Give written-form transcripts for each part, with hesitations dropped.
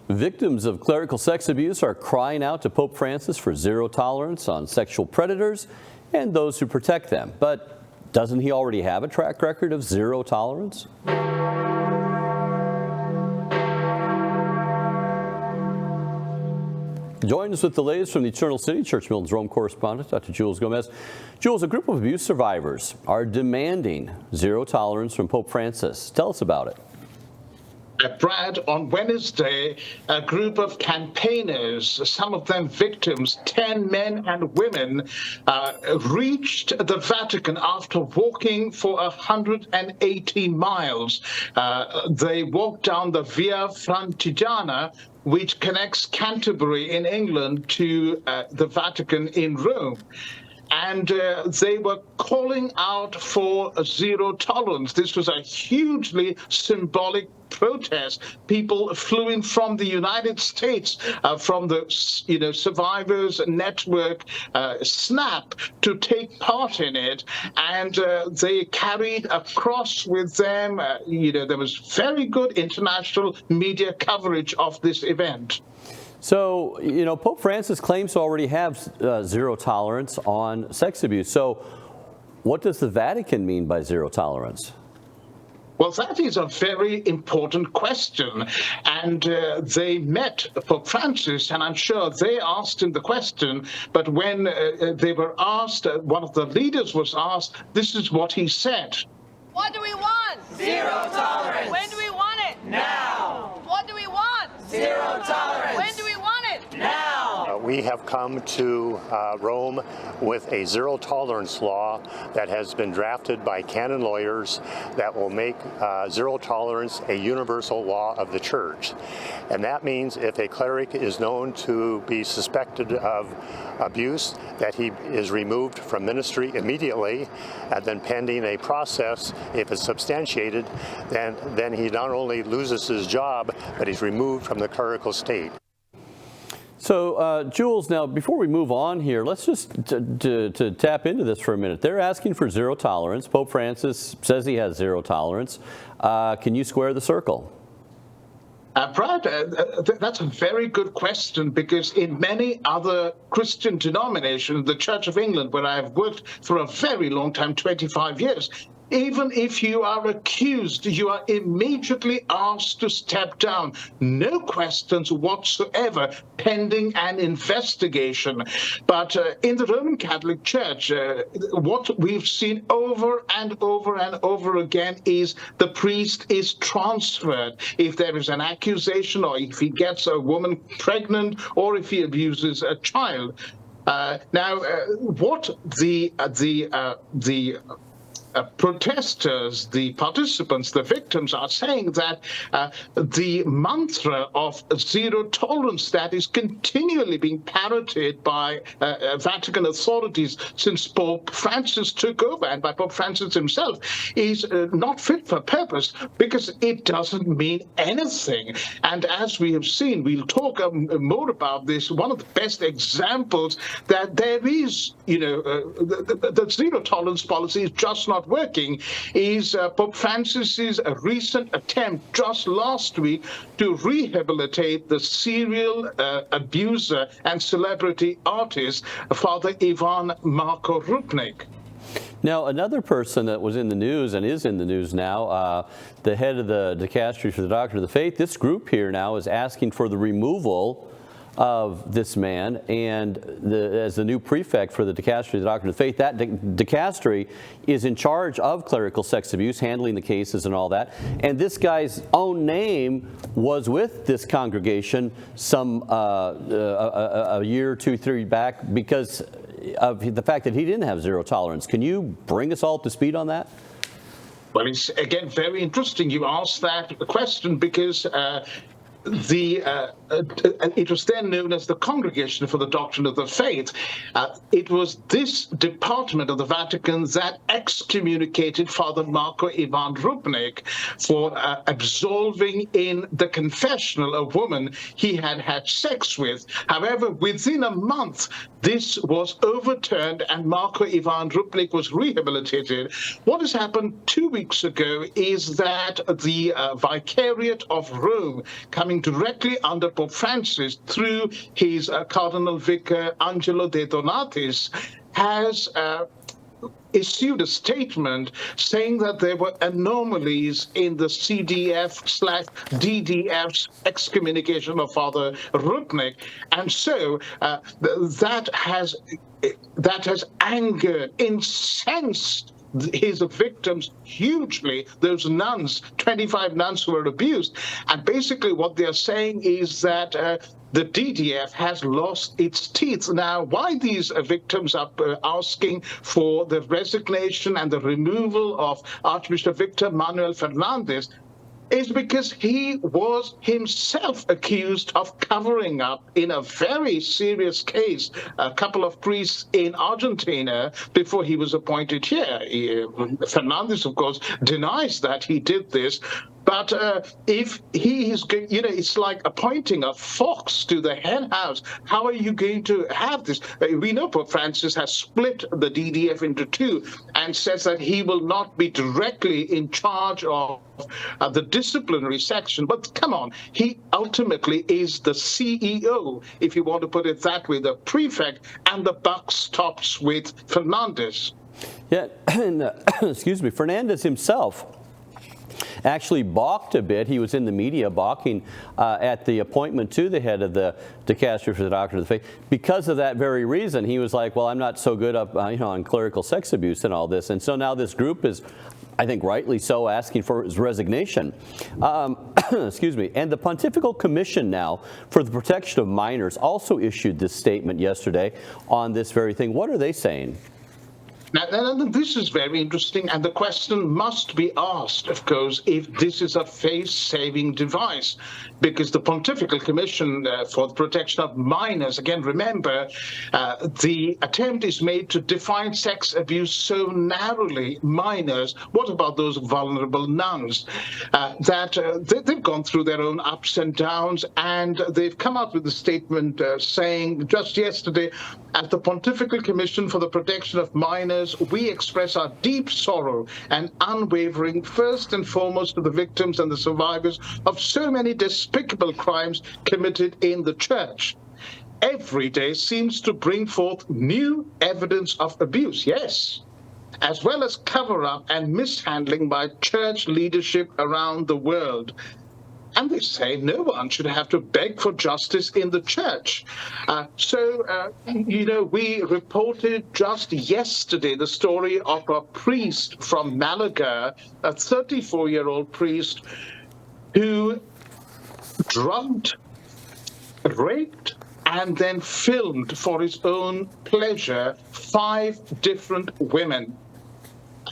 Victims of clerical sex abuse are crying out to Pope Francis for zero tolerance on sexual predators and those who protect them. But doesn't he already have a track record of zero tolerance? Join us with the latest from the Eternal City, Church Militant Rome correspondent, Dr. Jules Gomes. Jules, a group of abuse survivors are demanding zero tolerance from Pope Francis. Tell us about it. Brad, on Wednesday, a group of campaigners, some of them victims, 10 men and women, reached the Vatican after walking for 180 miles. They walked down the Via Francigena, which connects Canterbury in England to the Vatican in Rome. And they were calling out for zero tolerance. This was a hugely symbolic protest. People flew in from the United States, from the Survivors Network, SNAP, to take part in it. And they carried a cross with them. There was very good international media coverage of this event. So, Pope Francis claims to already have zero tolerance on sex abuse. So what does the Vatican mean by zero tolerance? Well, that is a very important question. And they met Pope Francis, and I'm sure they asked him the question. But when they were asked, one of the leaders was asked, this is what he said. What do we want? Zero tolerance. When do we want it? Now. What do we want? Zero tolerance. When do we want it? Now. We have come to Rome with a zero tolerance law that has been drafted by canon lawyers that will make zero tolerance a universal law of the church. And that means if a cleric is known to be suspected of abuse, that he is removed from ministry immediately, and then pending a process, if it's substantiated, then he not only loses his job, but he's removed from the clerical state. So, Jules, now, before we move on here, let's just to tap into this for a minute. They're asking for zero tolerance. Pope Francis says he has zero tolerance. Can you square the circle? Brad, that's a very good question, because in many other Christian denominations, the Church of England, where I've worked for a very long time, 25 years, even if you are accused, you are immediately asked to step down. No questions whatsoever, pending an investigation. But in the Roman Catholic Church, what we've seen over and over and over again is the priest is transferred. If there is an accusation, or if he gets a woman pregnant, or if he abuses a child. What the protesters, the participants, the victims are saying that the mantra of zero tolerance that is continually being parroted by Vatican authorities since Pope Francis took over, and by Pope Francis himself, is not fit for purpose, because it doesn't mean anything. And as we have seen, we'll talk more about this. One of the best examples that there is, the zero tolerance policy is just not working is Pope Francis's recent attempt just last week to rehabilitate the serial abuser and celebrity artist, Father Ivan Marko Rupnik. Now, another person that was in the news and is in the news now, the head of the dicastery for the Doctrine of the Faith, this group here now is asking for the removal of this man, and as the new prefect for the dicastery of the Doctrine of the Faith, that dicastery is in charge of clerical sex abuse, handling the cases and all that. And this guy's own name was with this congregation some a year, 2, 3 back, because of the fact that he didn't have zero tolerance. Can you bring us all to speed on that? Well, it's again very interesting you asked that question, because it was then known as the Congregation for the Doctrine of the Faith. It was this department of the Vatican that excommunicated Father Marko Ivan Rupnik for absolving in the confessional a woman he had had sex with. However, within a month, this was overturned and Marko Ivan Rupnik was rehabilitated. What has happened 2 weeks ago is that the Vicariate of Rome, coming working directly under Pope Francis through his Cardinal Vicar Angelo De Donatis, has issued a statement saying that there were anomalies in the CDF/DDF's excommunication of Father Rupnik, and so that has angered, incensed his victims hugely, those nuns, 25 nuns who were abused. And basically what they're saying is that the DDF has lost its teeth. Now, why these victims are asking for the resignation and the removal of Archbishop Víctor Manuel Fernández is because he was himself accused of covering up in a very serious case a couple of priests in Argentina before he was appointed here. Fernandez, of course, denies that he did this. But if he is, it's like appointing a fox to the hen house. How are you going to have this? We know Pope Francis has split the DDF into two and says that he will not be directly in charge of the disciplinary section. But come on, he ultimately is the CEO, if you want to put it that way, the prefect, and the buck stops with Fernandez. Yeah, and, excuse me, Fernandez himself actually balked a bit. He was in the media balking at the appointment to the head of the dicastery for the doctrine of the faith because of that very reason. He was like, well, I'm not so good up, on clerical sex abuse and all this. And so now this group is, I think rightly so, asking for his resignation. Excuse me. And the Pontifical Commission now for the Protection of Minors also issued this statement yesterday on this very thing. What are they saying? Now, this is very interesting, and the question must be asked, of course, if this is a faith-saving device, because the Pontifical Commission for the Protection of Minors, again, remember, the attempt is made to define sex abuse so narrowly. Minors, what about those vulnerable nuns? They've gone through their own ups and downs, and they've come out with a statement saying just yesterday, at the Pontifical Commission for the Protection of Minors, we express our deep sorrow and unwavering, first and foremost, to the victims and the survivors of so many despicable crimes committed in the Church. Every day seems to bring forth new evidence of abuse, yes, as well as cover-up and mishandling by Church leadership around the world. And they say no one should have to beg for justice in the Church. We reported just yesterday the story of a priest from Malaga, a 34-year-old priest who drugged, raped, and then filmed for his own pleasure 5 different women.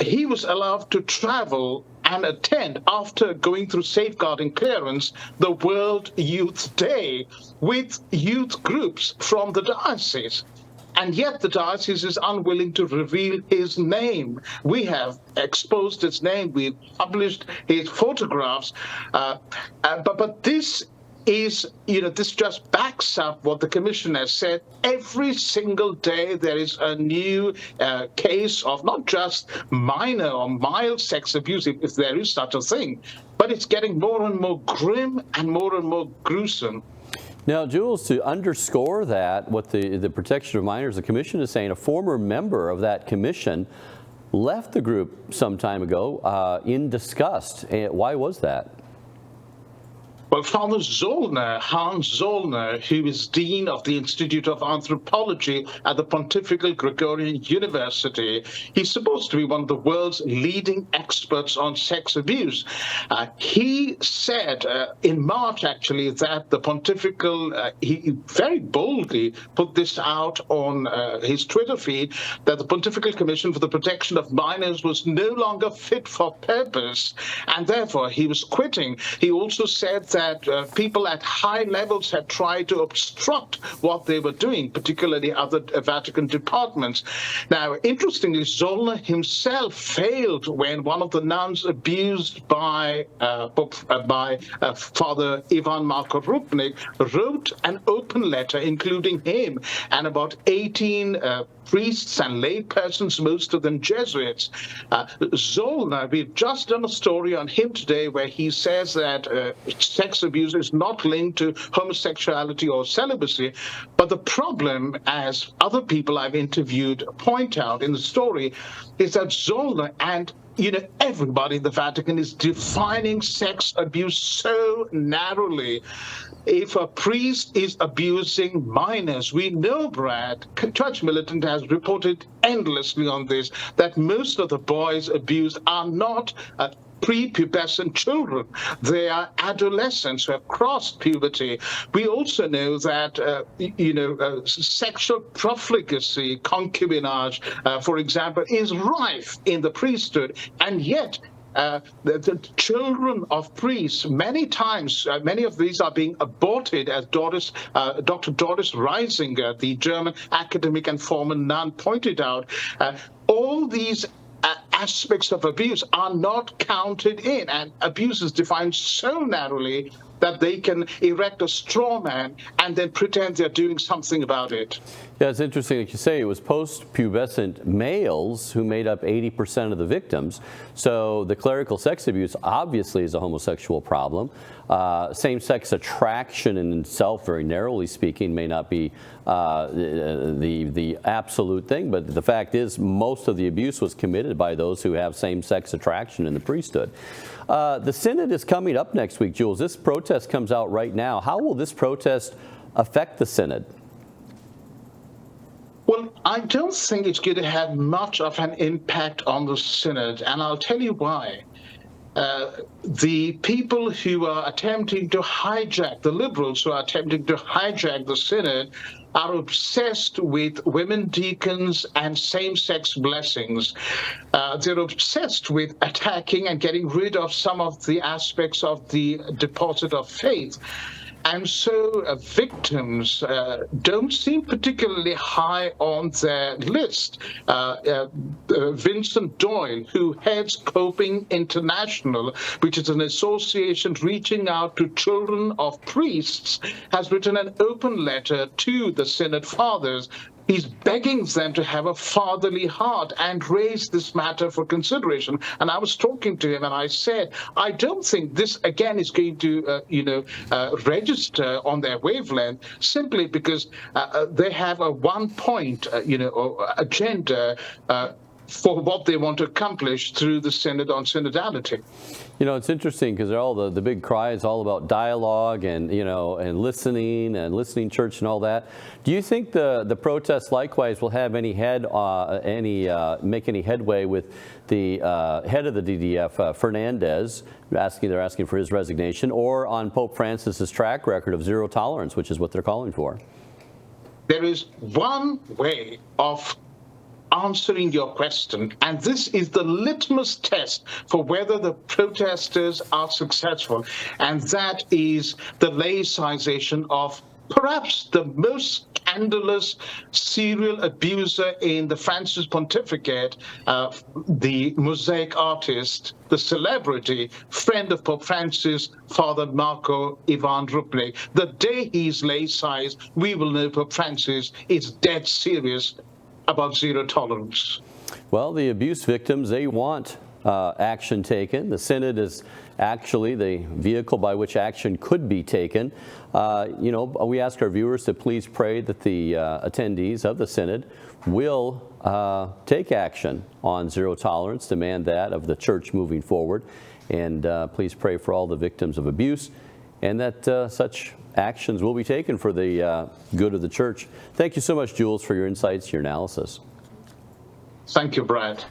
He was allowed to travel and attend, after going through safeguarding clearance, the World Youth Day with youth groups from the diocese. And yet the diocese is unwilling to reveal his name. We have exposed his name. We've published his photographs. But this is, this just backs up what the Commission has said. Every single day there is a new case of not just minor or mild sex abuse, if there is such a thing, but it's getting more and more grim and more gruesome. Now, Jules, to underscore that, what the Protection of Minors, the Commission is saying, a former member of that commission left the group some time ago in disgust. Why was that? Well, Father Zolner, Hans Zolner, who is Dean of the Institute of Anthropology at the Pontifical Gregorian University, he's supposed to be one of the world's leading experts on sex abuse. He said in March, actually, that the Pontifical, he very boldly put this out on his Twitter feed, that the Pontifical Commission for the Protection of Minors was no longer fit for purpose, and therefore he was quitting. He also said that people at high levels had tried to obstruct what they were doing, particularly other Vatican departments. Now, interestingly, Zolner himself failed when one of the nuns abused by Father Ivan Marko Rupnik wrote an open letter including him and about 18 priests and lay persons, most of them Jesuits. Zolner, we've just done a story on him today where he says that sex abuse is not linked to homosexuality or celibacy. But the problem, as other people I've interviewed point out in the story, is that Zolner and everybody in the Vatican is defining sex abuse so narrowly. If a priest is abusing minors, we know, Brad, Church Militant has reported endlessly on this, that most of the boys abused are not prepubescent children. They are adolescents who have crossed puberty. We also know that, sexual profligacy, concubinage, for example, is rife in the priesthood, and yet the children of priests, many times, many of these are being aborted, as Dr. Doris Reisinger, the German academic and former nun, pointed out. All these aspects of abuse are not counted in, and abuse is defined so narrowly that they can erect a straw man and then pretend they're doing something about it. Yeah, it's interesting that you say it was post-pubescent males who made up 80% of the victims. So the clerical sex abuse obviously is a homosexual problem. Same-sex attraction in itself, very narrowly speaking, may not be the absolute thing, but the fact is most of the abuse was committed by those who have same-sex attraction in the priesthood. The Synod is coming up next week, Jules. This protest comes out right now. How will this protest affect the Synod? Well, I don't think it's going to have much of an impact on the Synod, and I'll tell you why. The people who are attempting to hijack, the liberals who are attempting to hijack the Synod, are obsessed with women deacons and same-sex blessings. They're obsessed with attacking and getting rid of some of the aspects of the deposit of faith. And so victims don't seem particularly high on their list. Vincent Doyle, who heads Coping International, which is an association reaching out to children of priests, has written an open letter to the Synod Fathers. He's begging them to have a fatherly heart and raise this matter for consideration. And I was talking to him and I said, I don't think this, again, is going to, register on their wavelength simply because they have a one-point, agenda for what they want to accomplish through the Synod on synodality. You know, it's interesting because all the big cry is all about dialogue and, and listening church and all that. Do you think the protests likewise will have make any headway with the head of the DDF, Fernández, they're asking for his resignation, or on Pope Francis's track record of zero tolerance, which is what they're calling for? There is one way of answering your question, and this is the litmus test for whether the protesters are successful, and that is the laicization of perhaps the most scandalous serial abuser in the Francis pontificate, the mosaic artist, the celebrity, friend of Pope Francis, Father Marco Ivan Rupnik. The day he's laicized, we will know Pope Francis is dead serious about zero tolerance. Well, the abuse victims, they want action taken. The Synod is actually the vehicle by which action could be taken. We ask our viewers to please pray that the attendees of the Synod will take action on zero tolerance, demand that of the church moving forward, and please pray for all the victims of abuse, and that such actions will be taken for the good of the church. Thank you so much, Jules, for your insights, your analysis. Thank you, Brad.